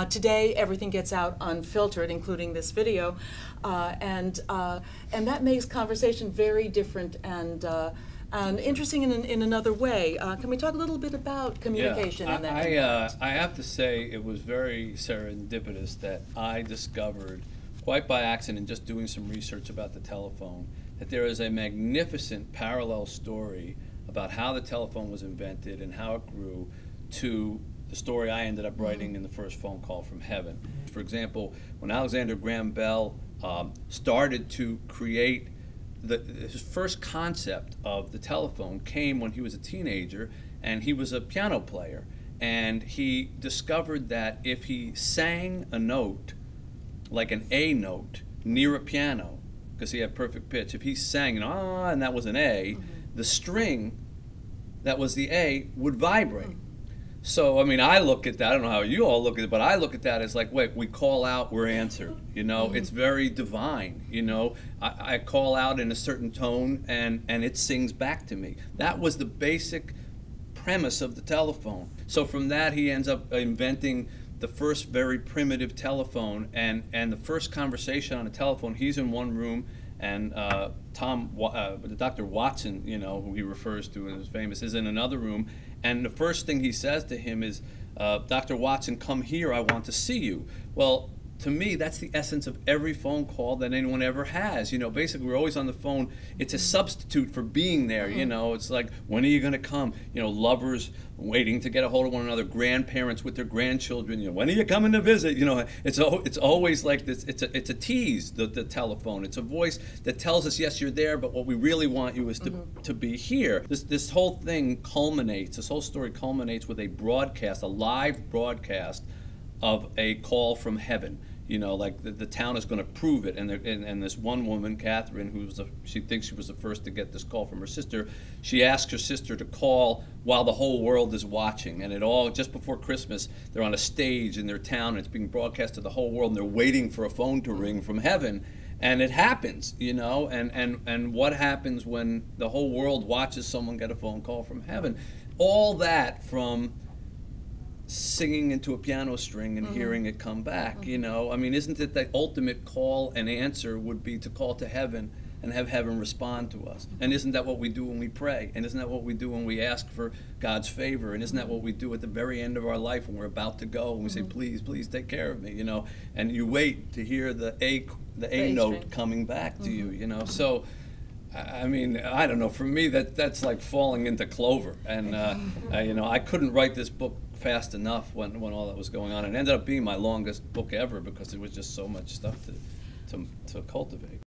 Today, everything gets out unfiltered, including this video, and that makes conversation very different and interesting in another way. Can we talk a little bit about communication in that? I have to say it was very serendipitous that I discovered, quite by accident, just doing some research about the telephone, that there is a magnificent parallel story about how the telephone was invented and how it grew to the story I ended up writing in the first phone call from heaven. For example, when Alexander Graham Bell started to create his first concept of the telephone came when he was a teenager, and he was a piano player. And he discovered that if he sang a note, like an A note, near a piano, because he had perfect pitch, if he sang and that was an A, the string that was the A would vibrate. So, I mean, I look at that, I don't know how you all look at it, but I look at that as like, wait, we call out, we're answered, you know? It's very divine, you know? I call out in a certain tone, and it sings back to me. That was the basic premise of the telephone. So from that, he ends up inventing the first very primitive telephone, and the first conversation on a telephone, he's in one room, and Dr. Watson, you know, who he refers to and is famous, is in another room, and the first thing he says to him is, Dr. Watson, come here, I want to see you. Well, to me, that's the essence of every phone call that anyone ever has. You know, basically, we're always on the phone. It's a substitute for being there, you know. It's like, when are you going to come? You know, lovers waiting to get a hold of one another, grandparents with their grandchildren, you know, when are you coming to visit? You know, it's always like this. It's a tease, the telephone. It's a voice that tells us, yes, you're there, but what we really want you is to be here. This whole thing culminates, this whole story culminates with a broadcast, a live broadcast of a call from heaven. You know, like the town is going to prove it, and this one woman, Catherine, she thinks she was the first to get this call from her sister. She asks her sister to call while the whole world is watching, and just before Christmas, they're on a stage in their town, and it's being broadcast to the whole world, and they're waiting for a phone to ring from heaven, and it happens, you know, and what happens when the whole world watches someone get a phone call from heaven? All that from singing into a piano string and hearing it come back, you know? I mean, isn't it the ultimate call and answer would be to call to heaven and have heaven respond to us? And isn't that what we do when we pray? And isn't that what we do when we ask for God's favor? And isn't that what we do at the very end of our life when we're about to go and we say, please, please take care of me, you know? And you wait to hear the A note coming back to you, you know? So, I mean, I don't know, for me that's like falling into clover. And you know, I couldn't write this book fast enough when all that was going on. It ended up being my longest book ever because there was just so much stuff to cultivate.